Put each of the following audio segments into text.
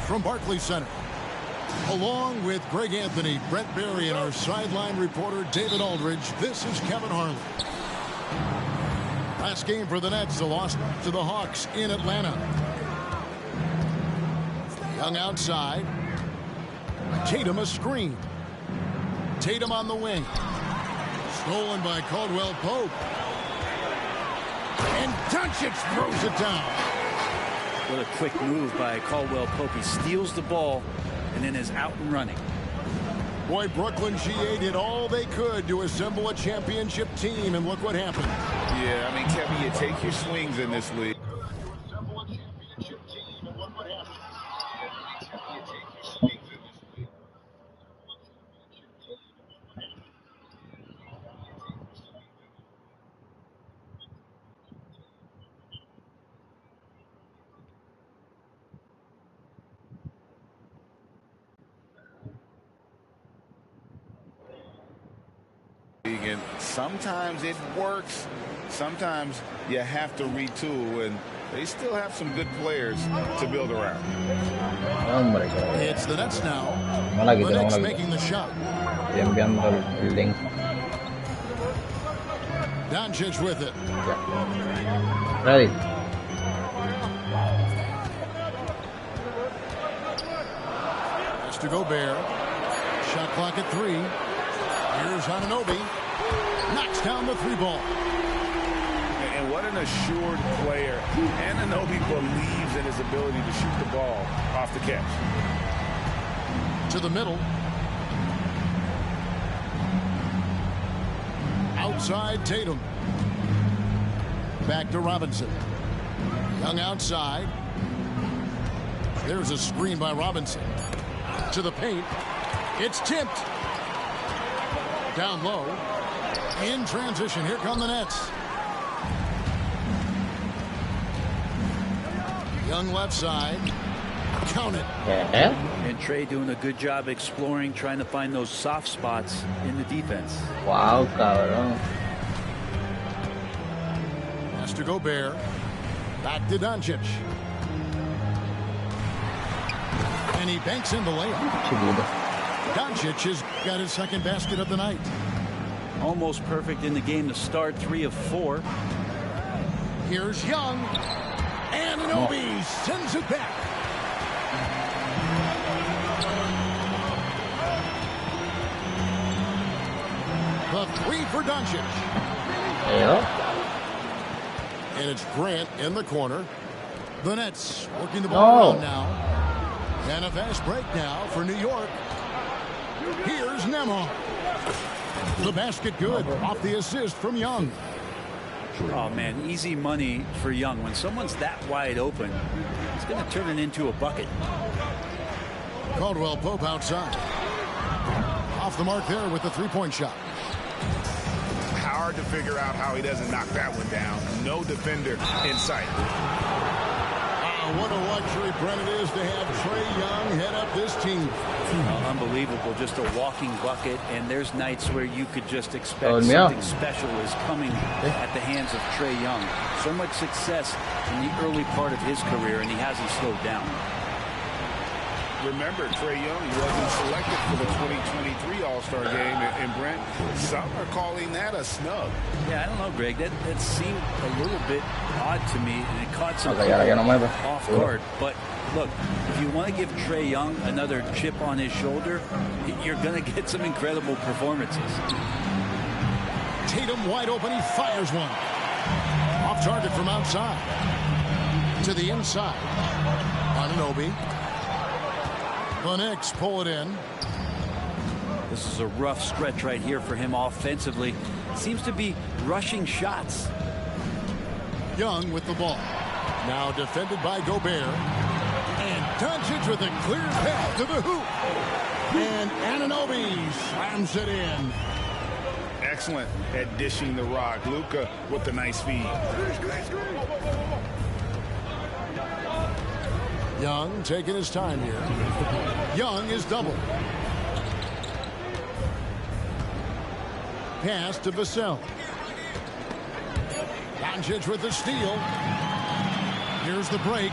from Barclays Center. Along with Greg Anthony, Brent Barry, and our sideline reporter David Aldridge, this is Kevin Harlan. Last game for the Nets, a loss to the Hawks in Atlanta. Young outside. Tatum a screen. Tatum on the wing. Stolen by Caldwell Pope. And Doncic throws it down. What a quick move by Caldwell Pope. He steals the ball and then is out and running. Boy, Brooklyn GA did all they could to assemble a championship team, and look what happened. Yeah, I mean, Kevin, you take your swings in this league. And sometimes it works. Sometimes you have to retool, and they still have some good players to build around. It's the Nets now. The Nets making the shot. Doncic with it. Ready. Has to Gobert. Shot clock at 3. Here's Anunoby. Knocks down the 3 ball. And what an assured player. Anunoby believes in his ability to shoot the ball off the catch. To the middle. Outside Tatum. Back to Robinson. Young outside. There's a screen by Robinson. To the paint. It's tipped. Down low. In transition. Here come the Nets. Young left side. Count it. And Trey doing a good job exploring, trying to find those soft spots in the defense. Wow, cabrón. Has to Gobert. Back to Doncic. And he banks in the layup. Doncic has got his second basket of the night. Almost perfect in the game to start, 3 of 4. Here's Young. Anunoby sends it back. The 3 for Doncic. Yeah. And it's Grant in the corner. The Nets working the ball around now. And a fast break now for New York. Here's Nemo. The basket good off the assist from Young. Oh, man, easy money for Young. When someone's that wide open, it's going to turn it into a bucket. Caldwell Pope outside. Off the mark there with the 3-point shot. Hard to figure out how he doesn't knock that one down. No defender in sight. What a luxury, Brent, it is to have Trae Young head up this team. Unbelievable. Just a walking bucket. And there's nights where you could just expect something special is coming at the hands of Trae Young. So much success in the early part of his career, and he hasn't slowed down. Remember, Trae Young wasn't selected for the 2023 All-Star game, and Brent, some are calling that a snub. Yeah, I don't know, Greg. That seemed a little bit odd to me, and it caught some off guard. But look, if you want to give Trae Young another chip on his shoulder, you're going to get some incredible performances. Tatum wide open. He fires one. Off target from outside. To the inside. Anunoby. The Knicks pull it in. This is a rough stretch right here for him offensively. Seems to be rushing shots. Young with the ball. Now defended by Gobert. And Doncic with a clear path to the hoop. And Anunoby slams it in. Excellent at dishing the rock. Luka with the nice feed. Young taking his time here. Young is doubled. Pass to Vassell. Doncic with the steal. Here's the break.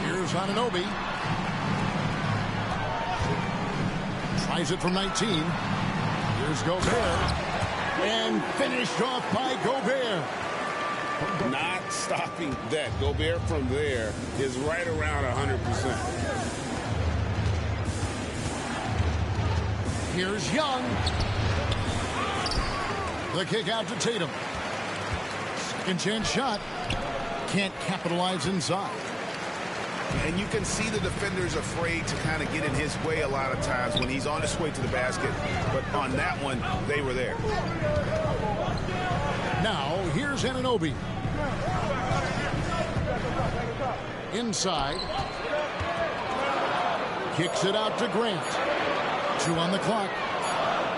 Here's Here's Anunoby. Tries it from 19. Here's Gobert. And finished off by Gobert. Not stopping that. Gobert from there is right around 100%. Here's Young. The kick out to Tatum. Second chance shot. Can't capitalize inside. And you can see the defenders afraid to kind of get in his way a lot of times when he's on his way to the basket. But on that one, they were there. Now, here's Anunoby. Inside. Kicks it out to Grant. 2 on the clock.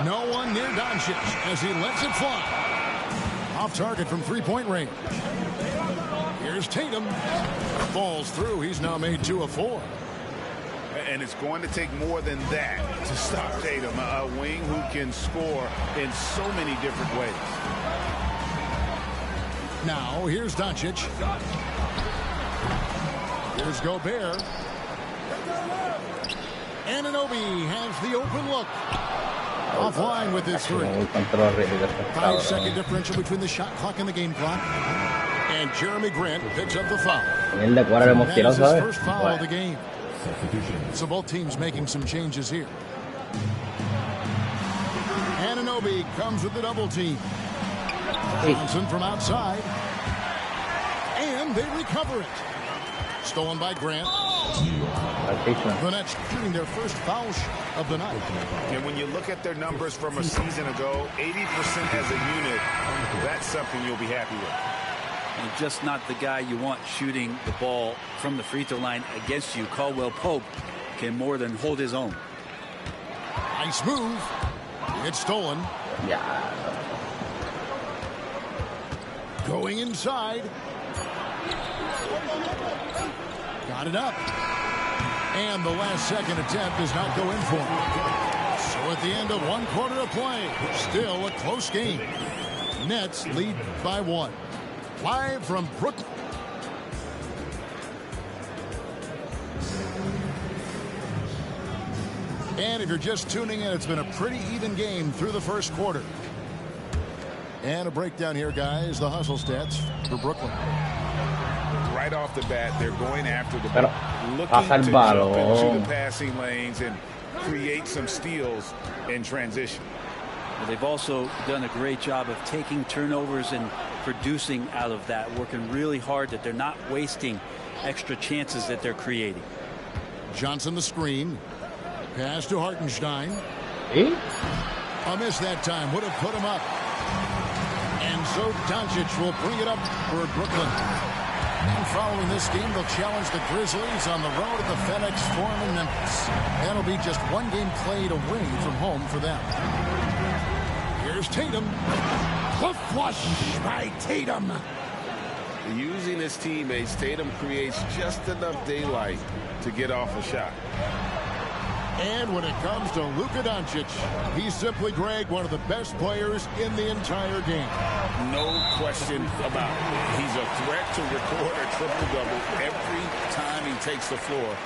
No one near Doncic as he lets it fly. Off target from three-point range. Here's Tatum. Falls through. He's now made 2 of 4. And it's going to take more than that to stop Tatum, a wing who can score in so many different ways. Now, here's Doncic. Here's Gobert. Anunoby has the open look. Offline with his 3. 5-second differential between the shot clock and the game clock. And Jeremy Grant picks up the foul. That is his first foul of the game. So both teams making some changes here. Anunoby comes with the double team. Johnson from outside. And they recover it. Stolen by Grant. The Nets shooting their first foul of the night. And when you look at their numbers from a season ago, 80% as a unit, that's something you'll be happy with. And just not the guy you want shooting the ball from the free throw line against you. Caldwell Pope can more than hold his own. Nice move. It's stolen. Yeah. Going inside. Got it up. And the last second attempt does not go in for him. So at the end of 1 quarter of play, still a close game. Nets lead by 1. Live from Brooklyn. And if you're just tuning in, it's been a pretty even game through the first quarter. And a breakdown here, guys. The hustle stats for Brooklyn. Right off the bat, they're going after the ball, looking to jump into the passing lanes and create some steals in transition. Well, they've also done a great job of taking turnovers and producing out of that, working really hard that they're not wasting extra chances that they're creating. Johnson the screen. Pass to Hartenstein. A miss that time. Would have put him up. And so Doncic will bring it up for Brooklyn. And following this game, they'll challenge the Grizzlies on the road at the FedEx Forum in Memphis. That'll be just 1 game played away from home for them. Here's Tatum. The flush by Tatum. Using his teammates, Tatum creates just enough daylight to get off a shot. And when it comes to Luka Doncic, he's simply, Greg, one of the best players in the entire game. No question about it. He's a threat to record a triple-double every time he takes the floor.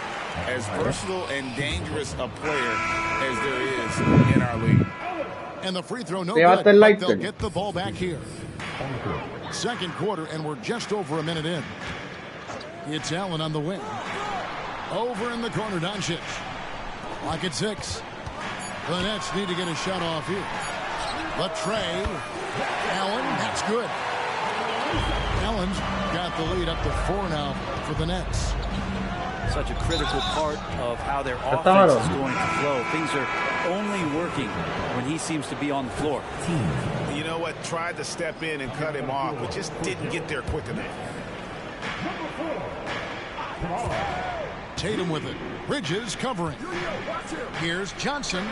As versatile and dangerous a player as there is in our league. And the free throw, no good, but they'll get the ball back here. Second quarter, and we're just over a minute in. It's Allen on the wing. Over in the corner, Doncic. Lock at 6. The Nets need to get a shot off here. Latrey. Allen, that's good. Allen's got the lead up to 4 now for the Nets. Such a critical part of how their offense is going to flow. Things are only working when he seems to be on the floor. You know what? Tried to step in and cut him off, but just didn't get there quick enough. Tatum with it. Bridges covering. Here's Johnson.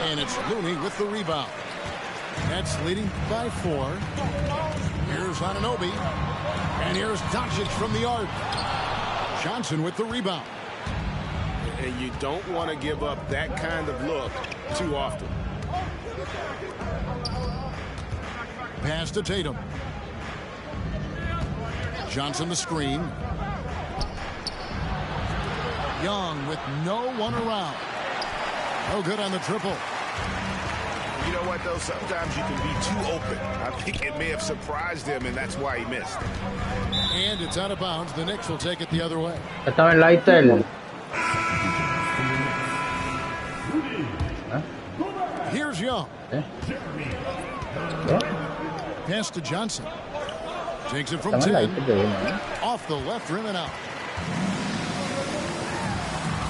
And it's Looney with the rebound. Nets leading by 4. Here's Anunoby. And here's Doncic from the arc. Johnson with the rebound. And you don't want to give up that kind of look too often. Pass to Tatum. Johnson the screen. Young with no one around. No good on the triple. You know what, though? Sometimes you can be too open. I think it may have surprised him, and that's why he missed. And it's out of bounds. The Knicks will take it the other way. Estaba en la Itel. Here's Young. Pass to Johnson. Takes it from 10. Off the left rim and out.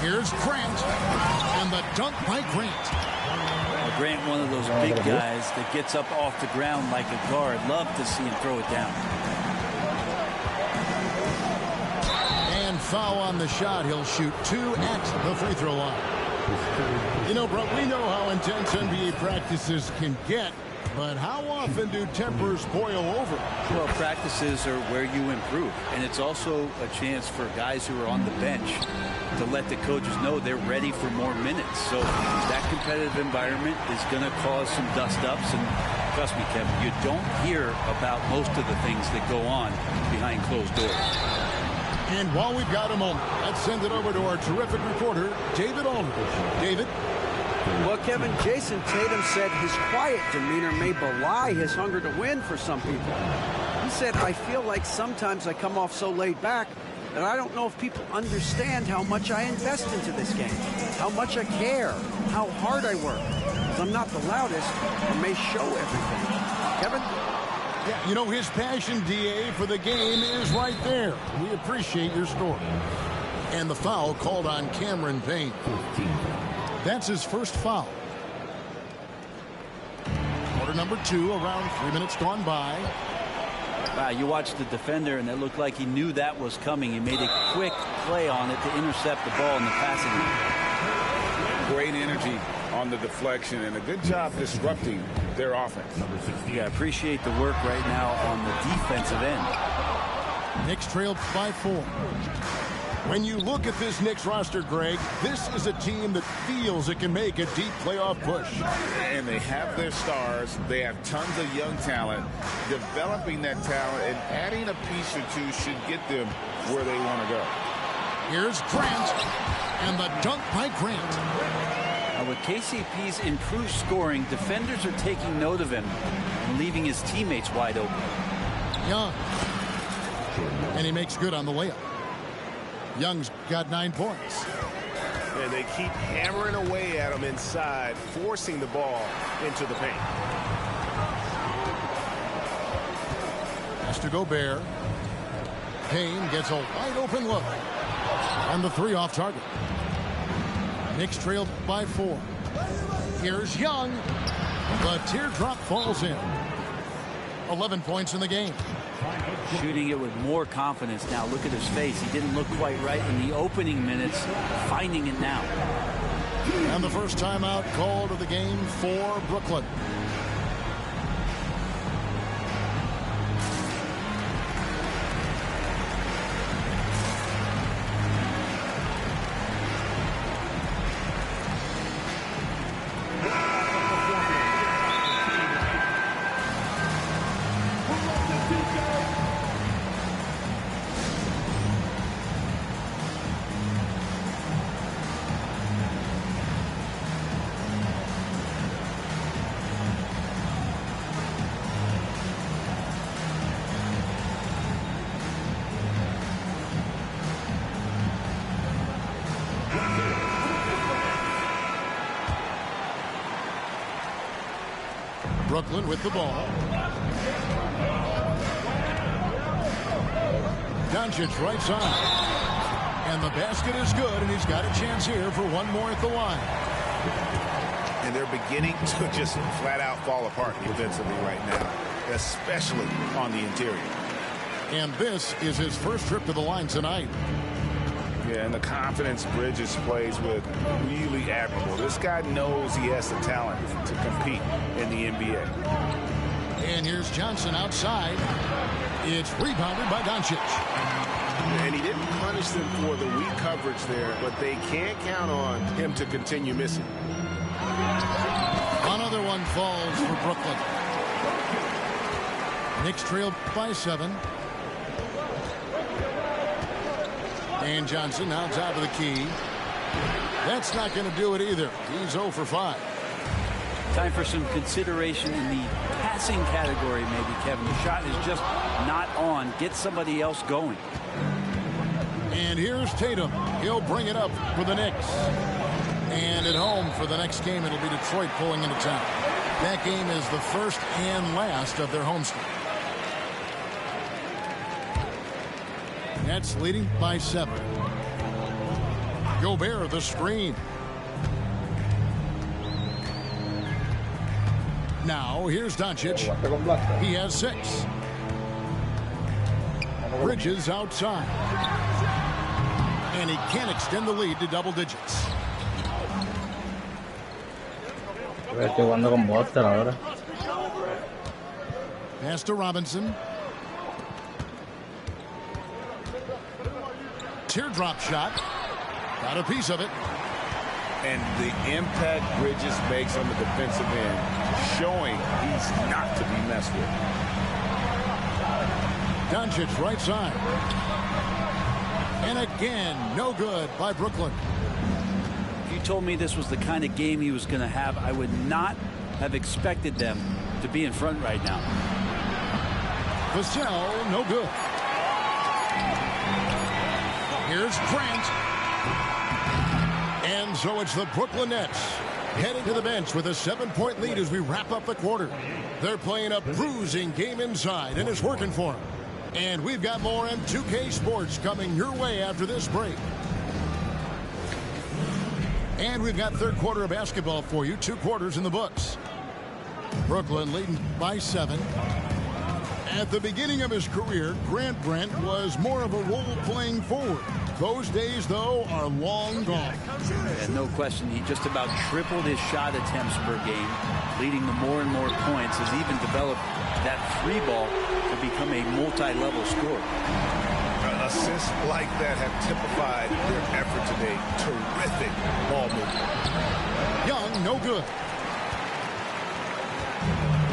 Here's Grant. And the dunk by Grant. Grant, one of those big guys that gets up off the ground like a guard. Love to see him throw it down. And foul on the shot. He'll shoot 2 at the free throw line. You know, bro, we know how intense NBA practices can get, but how often do tempers boil over? Well, practices are where you improve, and it's also a chance for guys who are on the bench to let the coaches know they're ready for more minutes. So that competitive environment is going to cause some dust-ups, and trust me, Kevin, you don't hear about most of the things that go on behind closed doors. And while we've got a moment, let's send it over to our terrific reporter, David Aldridge. David? Well, Kevin, Jason Tatum said his quiet demeanor may belie his hunger to win for some people. He said, I feel like sometimes I come off so laid back that I don't know if people understand how much I invest into this game, how much I care, how hard I work. Because I'm not the loudest or may show everything. Kevin? Yeah, you know, his passion, DA, for the game is right there. We appreciate your story. And the foul called on Cameron Payne. That's his first foul. Quarter number 2, around 3 minutes gone by. Wow, you watched the defender, and it looked like he knew that was coming. He made a quick play on it to intercept the ball in the passing lane. Great energy on the deflection, and a good job disrupting their offense. Yeah, appreciate the work right now on the defensive end. Knicks trailed by 4. When you look at this Knicks roster, Greg, this is a team that feels it can make a deep playoff push. And they have their stars. They have tons of young talent. Developing that talent and adding a piece or two should get them where they want to go. Here's Grant, and the dunk by Grant. Now, with KCP's improved scoring, defenders are taking note of him and leaving his teammates wide open. Young. And he makes good on the layup. Young's got 9 points. And they keep hammering away at him inside, forcing the ball into the paint. Has to Gobert. Payne gets a wide open look. And the 3 off target. Knicks trailed by 4. Here's Young. The teardrop falls in. 11 points in the game. Shooting it with more confidence now. Look at his face. He didn't look quite right in the opening minutes. Finding it now. And the first timeout called of the game for Brooklyn. Brooklyn with the ball. Doncic right side. And the basket is good, and he's got a chance here for one more at the line. And they're beginning to just flat out fall apart defensively right now, especially on the interior. And this is his first trip to the line tonight. Yeah, and the confidence Bridges plays with, really admirable. This guy knows he has the talent to compete in the NBA. And here's Johnson outside. It's rebounded by Doncic. And he didn't punish them for the weak coverage there, but they can't count on him to continue missing. Another one falls for Brooklyn. Knicks trailed by 7. And Johnson now top of the key. That's not going to do it either. He's 0 for 5. Time for some consideration in the passing category, maybe, Kevin. The shot is just not on. Get somebody else going. And here's Tatum. He'll bring it up for the Knicks. And at home for the next game, it'll be Detroit pulling into town. That game is the first and last of their homestand. Nets leading by 7. Gobert the screen. Now here's Doncic. He has 6. Bridges outside. And he can't extend the lead to double digits. Pass to Robinson. Teardrop shot. Got a piece of it. And the impact Bridges makes on the defensive end, showing he's not to be messed with. Doncic right side. And again, no good by Brooklyn. If you told me this was the kind of game he was going to have, I would not have expected them to be in front right now. Vassell, no good. Here's Grant. And so it's the Brooklyn Nets heading to the bench with a 7-point lead as we wrap up the quarter. They're playing a bruising game inside, and it's working for them. And we've got more M2K Sports coming your way after this break. And we've got third quarter of basketball for you. 2 quarters in the books. Brooklyn leading by 7. At the beginning of his career, Grant was more of a role-playing forward. Those days, though, are long gone. And no question, he just about tripled his shot attempts per game, leading to more and more points. Has even developed that 3 ball to become a multi-level scorer. Assists like that have typified their effort today. Terrific ball movement. Young, no good.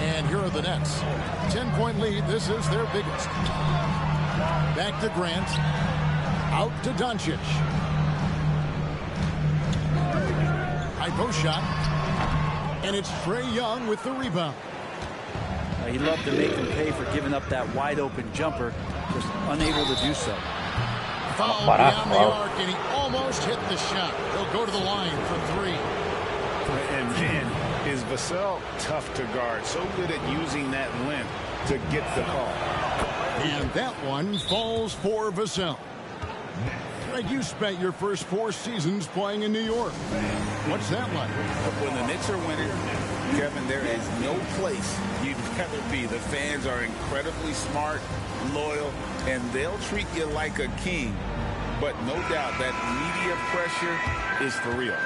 And here are the Nets. 10-point lead. This is their biggest. Back to Grant. Out to Doncic. High post shot. And it's Trae Young with the rebound. He'd love to make him pay for giving up that wide-open jumper. Just unable to do so. Foul beyond the arc, and he almost hit the shot. He'll go to the line for 3. And man, is Vassell tough to guard. So good at using that length to get the call. And that one falls for Vassell. Greg, you spent your first 4 seasons playing in New York. What's that like? When the Knicks are winning, Kevin, there is no place you'd rather be. The fans are incredibly smart, loyal, and they'll treat you like a king. But no doubt that media pressure is for real.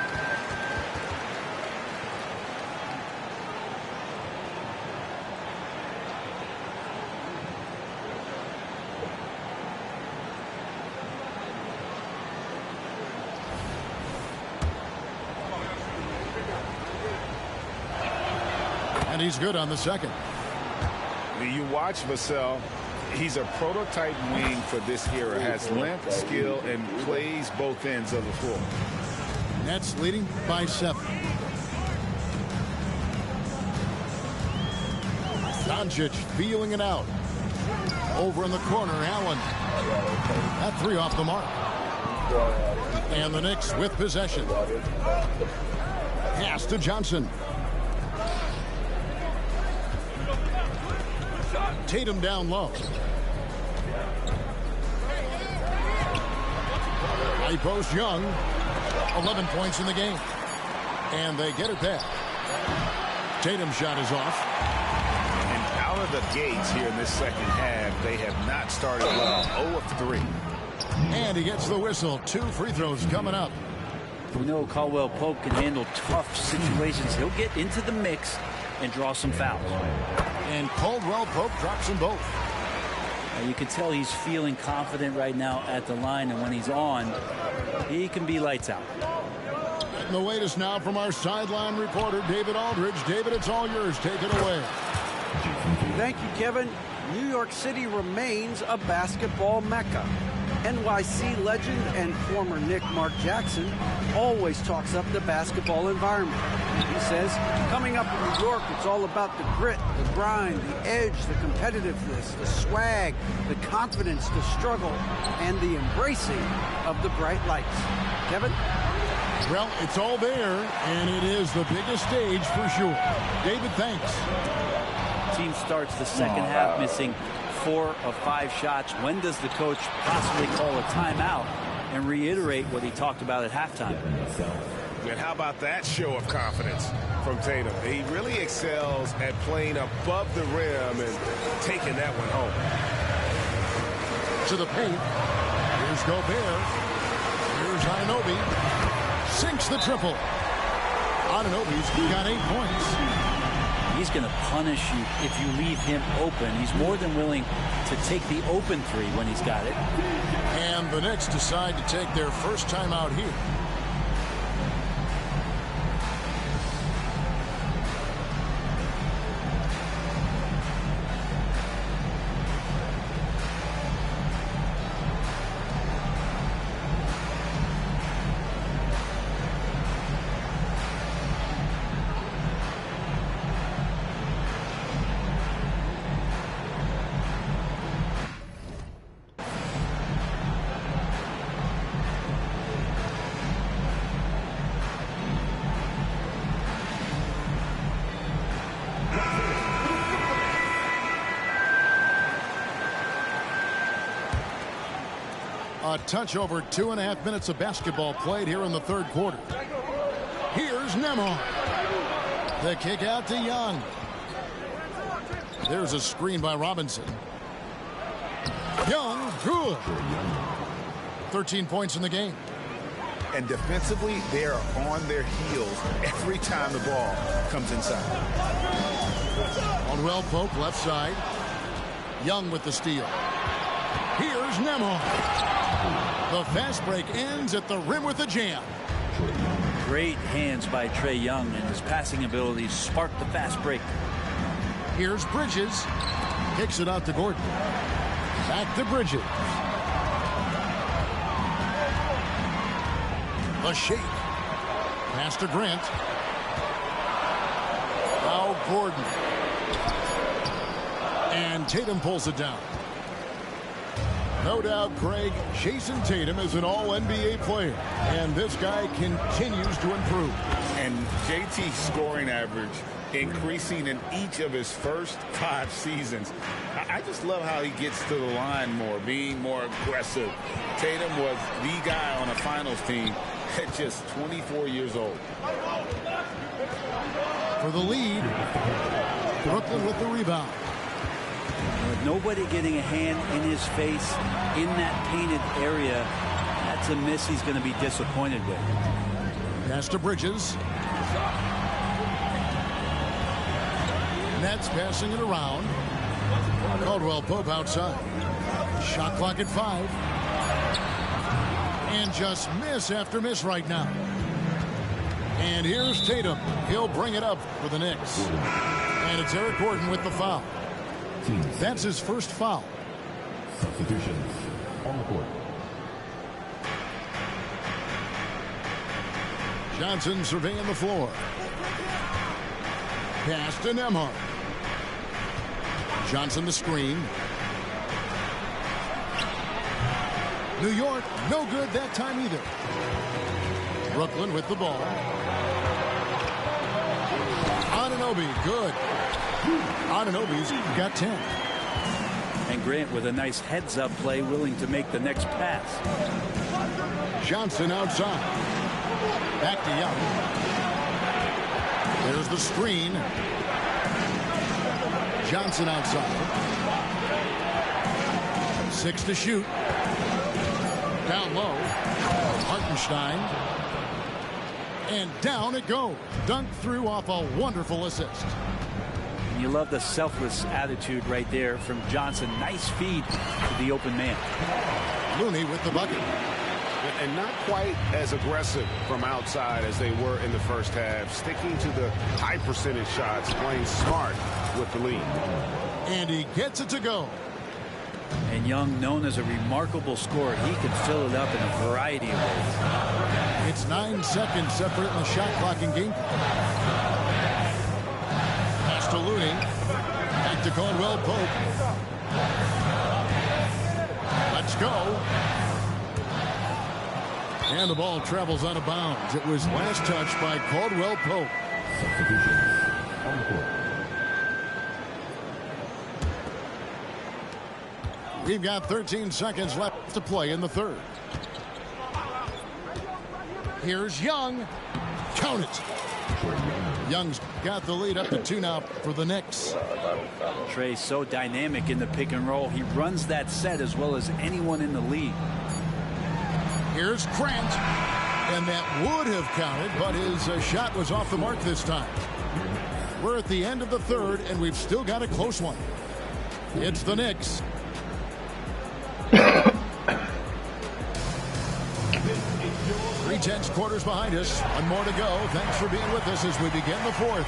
And he's good on the second. You watch Vassell. He's a prototype wing for this era. Has length, skill, and plays both ends of the floor. Nets leading by 7. Doncic feeling it out. Over in the corner, Allen. That 3 off the mark. And the Knicks with possession. Pass to Johnson. Tatum down low. High post Young. 11 points in the game. And they get it back. Tatum's shot is off. And out of the gates here in this second half, they have not started well. 0 of 3. And he gets the whistle. 2 free throws coming up. We know Caldwell Pope can handle tough situations. He'll get into the mix and draw some fouls. And Caldwell Pope drops them both. You can tell he's feeling confident right now at the line, and when he's on, he can be lights out. Getting the latest now from our sideline reporter, David Aldridge. David, it's all yours. Take it away. Thank you, Kevin. New York City remains a basketball mecca. NYC legend and former Knick Mark Jackson always talks up the basketball environment. He says, coming up in New York, it's all about the grit, the grind, the edge, the competitiveness, the swag, the confidence to struggle, and the embracing of the bright lights. Kevin? Well, it's all there, and it is the biggest stage for sure. David, thanks. Team starts the second half missing 4 of 5 shots. When does the coach possibly call a timeout and reiterate what he talked about at halftime? And how about that show of confidence from Tatum? He really excels at playing above the rim and taking that one home. To the paint. Here's Gobert. Here's Anunoby. Sinks the triple. Anunoby's got 8 points. He's going to punish you if you leave him open. He's more than willing to take the open 3 when he's got it. And the Knicks decide to take their first time out here. A touch over 2.5 minutes of basketball played here in the third quarter. Here's Nembhard. The kick out to Young. There's a screen by Robinson. Young, good. 13 points in the game. And defensively, they are on their heels every time the ball comes inside. Caldwell Pope, left side. Young with the steal. Here's Nembhard. The fast break ends at the rim with a jam. Great hands by Trae Young, and his passing abilities sparked the fast break. Here's Bridges. Kicks it out to Gordon. Back to Bridges. A shake. Pass to Grant. Now Gordon. And Tatum pulls it down. No doubt, Craig, Jason Tatum is an all-NBA player, and this guy continues to improve. And JT's scoring average increasing in each of his first 5 seasons. I just love how he gets to the line more, being more aggressive. Tatum was the guy on a finals team at just 24 years old. For the lead, Brooklyn with the rebound. With nobody getting a hand in his face in that painted area, that's a miss he's going to be disappointed with. Pass to Bridges. Nets passing it around. Caldwell Pope outside. Shot clock at 5. And just miss after miss right now. And here's Tatum. He'll bring it up for the Knicks. And it's Eric Gordon with the foul. That's his first foul. Substitutions on the court. Johnson surveying the floor. Pass to Nembhard. Johnson the screen. New York, no good that time either. Brooklyn with the ball. Anunoby, good. Anunoby's got 10. And Grant with a nice heads-up play, willing to make the next pass. Johnson outside. Back to Young. There's the screen. Johnson outside. 6 to shoot. Down low. Hartenstein. And down it goes. Dunked through off a wonderful assist. You love the selfless attitude right there from Johnson. Nice feed to the open man. Looney with the bucket. And not quite as aggressive from outside as they were in the first half. Sticking to the high percentage shots, playing smart with the lead. And he gets it to go. And Young, known as a remarkable scorer, he can fill it up in a variety of ways. It's 9 seconds separating the shot clock and game. Pass to Looney. Back to Caldwell Pope. Let's go. And the ball travels out of bounds. It was last touched by Caldwell Pope. Substitutions on the court. We've got 13 seconds left to play in the third. Here's Young. Count it. Young's got the lead up to 2 now for the Knicks. Trey's so dynamic in the pick and roll. He runs that set as well as anyone in the league. Here's Grant. And that would have counted, but his shot was off the mark this time. We're at the end of the third, and we've still got a close one. It's the Knicks. 3/10 quarters behind us. One more to go. Thanks for being with us as we begin the fourth.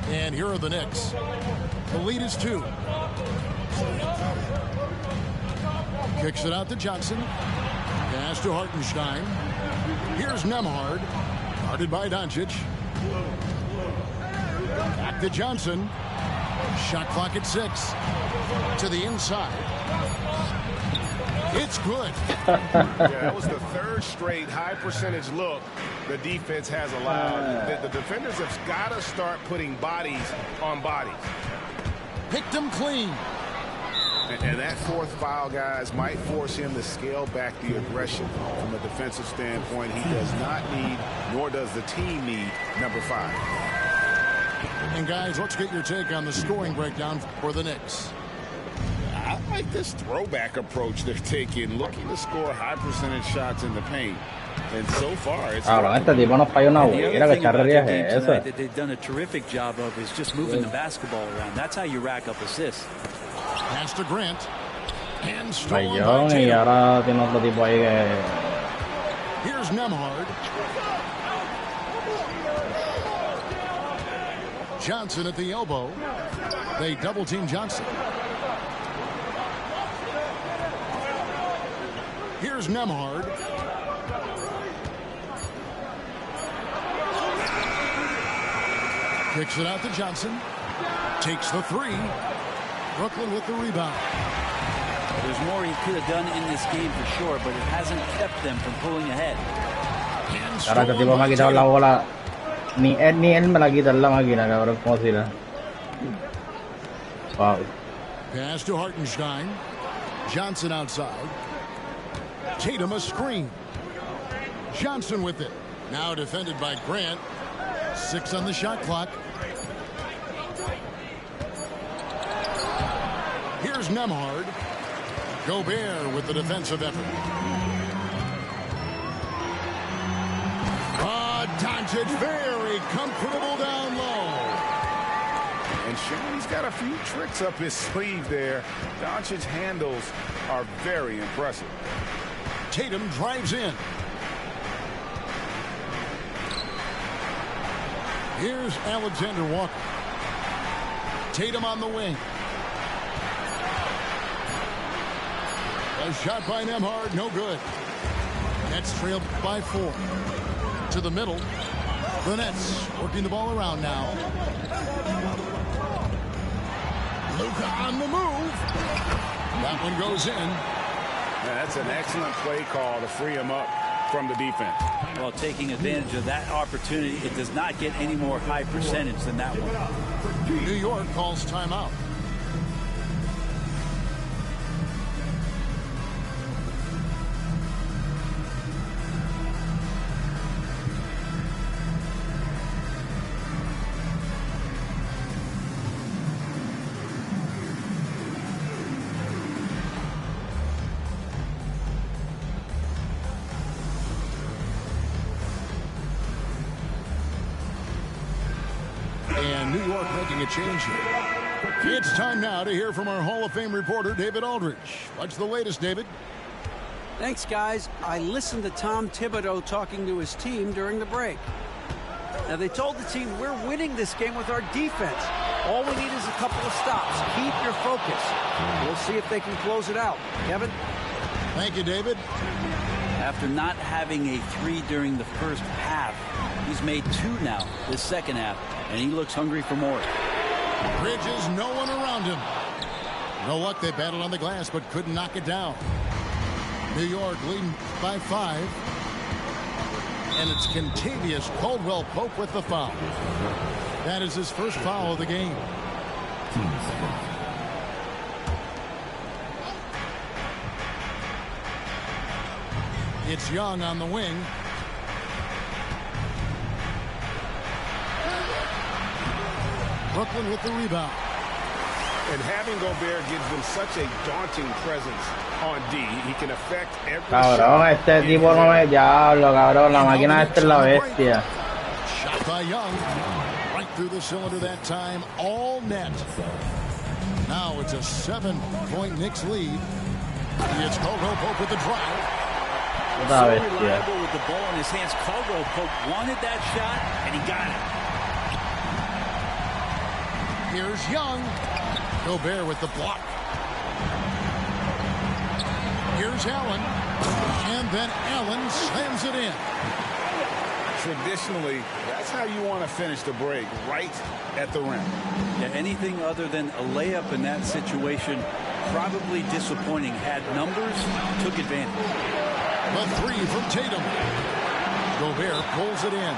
And here are the Knicks. The lead is 2. Kicks it out to Johnson. Pass to Hartenstein. Here's Nembhard. Guarded by Doncic. Back to Johnson. Shot clock at 6. To the inside. It's good. Yeah, that was the third straight high percentage look the defense has allowed. The defenders have got to start putting bodies on bodies. Picked him clean. And that fourth foul, guys, might force him to scale back the aggression from a defensive standpoint. He does not need, nor does the team need, number 5. And guys, let's get your take on the scoring breakdown for the Knicks. I like this throwback approach they're taking, looking to score high percentage shots in the paint. And so far, it's este tipo nos falló una And the huira other que thing about charrería their game es esa. tonight that they've done a terrific job of is just moving the basketball around. That's how you rack up assists. Pass to Grant. And stolen by Fallón y Tatum. ahora tiene otro tipo ahí que... Here's Nembhard. Johnson at the elbow. They double team Johnson. Here's Nembhard. Kicks it out to Johnson. Takes the 3. Brooklyn with the rebound. There's more he could have done in this game for sure, but it hasn't kept them from pulling ahead. And Ahora este stolen tipo me ha by quitado la Tatum. bola. Ni él me la quita en la máquina, cabrón. ¿Cómo se la? Wow. Pass to Hartenstein. Johnson outside. Tatum a screen. Johnson with it. Now defended by Grant. 6 on the shot clock. Here's Nembhard. Gobert with the defensive effort. Doncic very comfortable down low. And Shane's got a few tricks up his sleeve there. Doncic's handles are very impressive. Tatum drives in. Here's Alexander Walker. Tatum on the wing. A shot by Nembhard, no good. Nets trailed by 4. To the middle. The Nets working the ball around now. Luka on the move. That one goes in. Yeah, that's an excellent play call to free him up from the defense. Well, taking advantage of that opportunity, it does not get any more high percentage than that one. New York calls timeout. And New York making a change here. It's time now to hear from our Hall of Fame reporter, David Aldridge. What's the latest, David? Thanks, guys. I listened to Tom Thibodeau talking to his team during the break. Now, they told the team, we're winning this game with our defense. All we need is a couple of stops. Keep your focus. We'll see if they can close it out. Kevin? Thank you, David. After not having a 3 during the first half, he's made 2 now this second half, and he looks hungry for more. Bridges, no one around him. No luck, they battled on the glass, but couldn't knock it down. New York leading by 5. And it's Kentavious Caldwell-Pope with the foul. That is his first foul of the game. It's Young on the wing. Brooklyn with the rebound. And having Gobert gives them such a daunting presence on D. He can affect every Cabrón, este tipo no me... Diablo, cabrón, la máquina esta es la bestia. Shot by Young. Right through the cylinder that time. All net. Now it's a 7-point Knicks lead. It's Caldwell-Pope with the drive. La So bestia. reliable with the ball in his hands. Caldwell-Pope wanted that shot, and he got it. Here's Young. Gobert with the block. Here's Allen. And then Allen slams it in. Traditionally, that's how you want to finish the break, right at the rim. Yeah, anything other than a layup in that situation, probably disappointing. Had numbers, took advantage. The 3 from Tatum. Gobert pulls it in.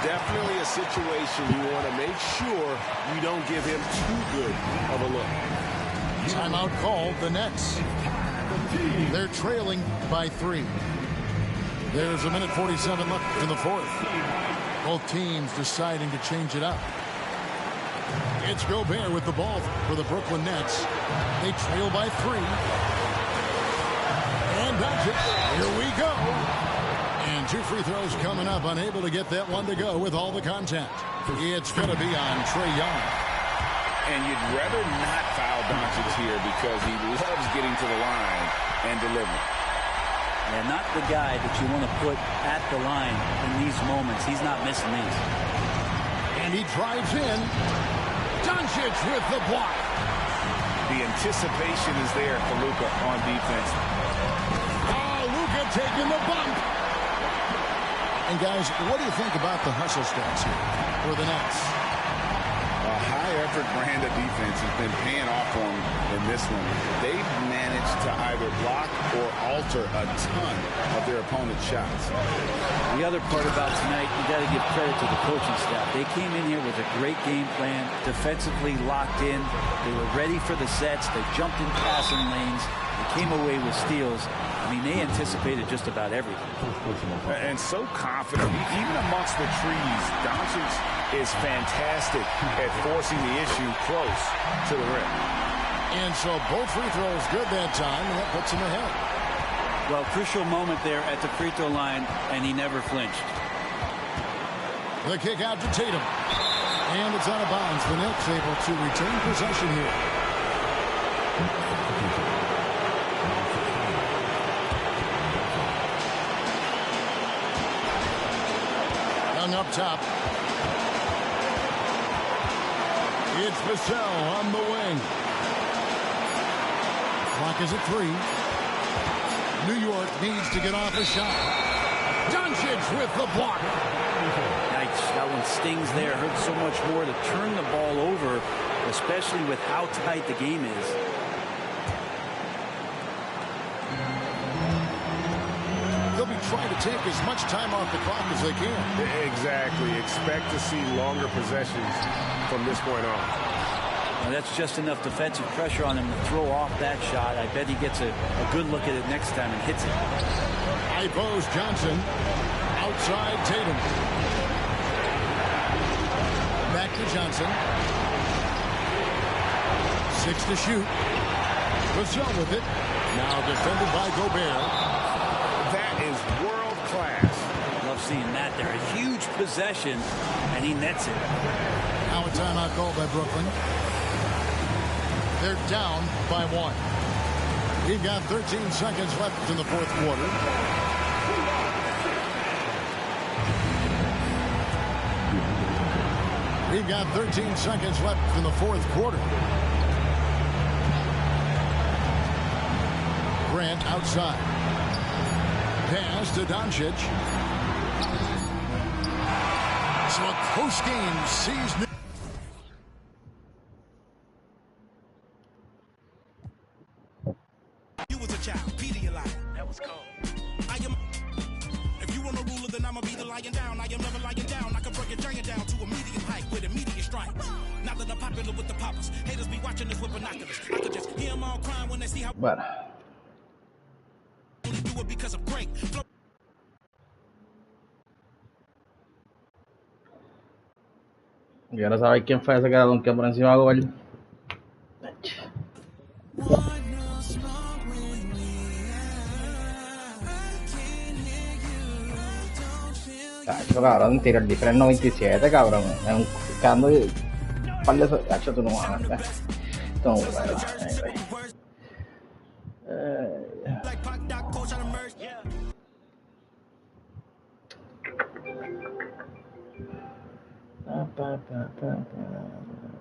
Definitely a situation you want to make sure you don't give him too good of a look. Timeout called, the Nets. They're trailing by 3. There's a minute 47 left in the fourth. Both teams deciding to change it up. It's Gobert with the ball for the Brooklyn Nets. They trail by 3. And that's it. Here we go. And 2 free throws coming up. Unable to get that one to go with all the contact. It's going to be on Trae Young. And you'd rather not foul Doncic here because he loves getting to the line and delivering. And not the guy that you want to put at the line in these moments. He's not missing these. And he drives in. Doncic with the block. The anticipation is there for Luka on defense. Oh, Luka taking the bump. And guys, what do you think about the hustle stats here for the Nets? A high-effort brand of defense has been paying off for them in this one. They've managed to either block or alter a ton of their opponent's shots. The other part about tonight, you got to give credit to the coaching staff. They came in here with a great game plan, defensively locked in. They were ready for the sets. They jumped in passing lanes. They came away with steals. I mean, they anticipated just about everything. And so confident. Even amongst the trees, Doncic is fantastic at forcing the issue close to the rim. And so both free throws good that time, and that puts him ahead. Well, crucial moment there at the free throw line, and he never flinched. The kick out to Tatum. And it's out of bounds. The Nets able to retain possession here. Young up top. It's Vassell on the wing. Clock is at 3. New York needs to get off a shot. Doncic with the block. Yikes, that one stings there. Hurts so much more to turn the ball over, especially with how tight the game is. They'll be trying to take as much time off the clock as they can. Exactly. Expect to see longer possessions from this point on. Now that's just enough defensive pressure on him to throw off that shot. I bet he gets a good look at it next time and hits it. High post Johnson. Outside Tatum. Back to Johnson. 6 to shoot. Vassell with it. Now defended by Gobert. That is world class. Love seeing that there. A huge possession, and he nets it. Now a timeout called by Brooklyn. They're down by 1. We've got 13 seconds left in the fourth quarter. We've got 13 seconds left in the fourth quarter. Grant outside. Pass to Doncic. So a close game sees... You was a child, Peter, you liar. That was cold. I am... If you want a ruler, then I'ma be the lying down. I am never lying down. I can break a giant down to a medium height with immediate strike. Now that I'm popular with the poppers, haters be watching this with binoculars. I could just hear them all crying when they see how... Bueno. Only do it because of great. Quiero saber quién fue ese que la donkeó por encima de gol. Cacho, cabrón, tira el diferente 97, cabrón. Es un quedando un par de esos. Cacho, tú no vas a ver. Tú no vas a ver. Pa, pa, pa, pa, pa.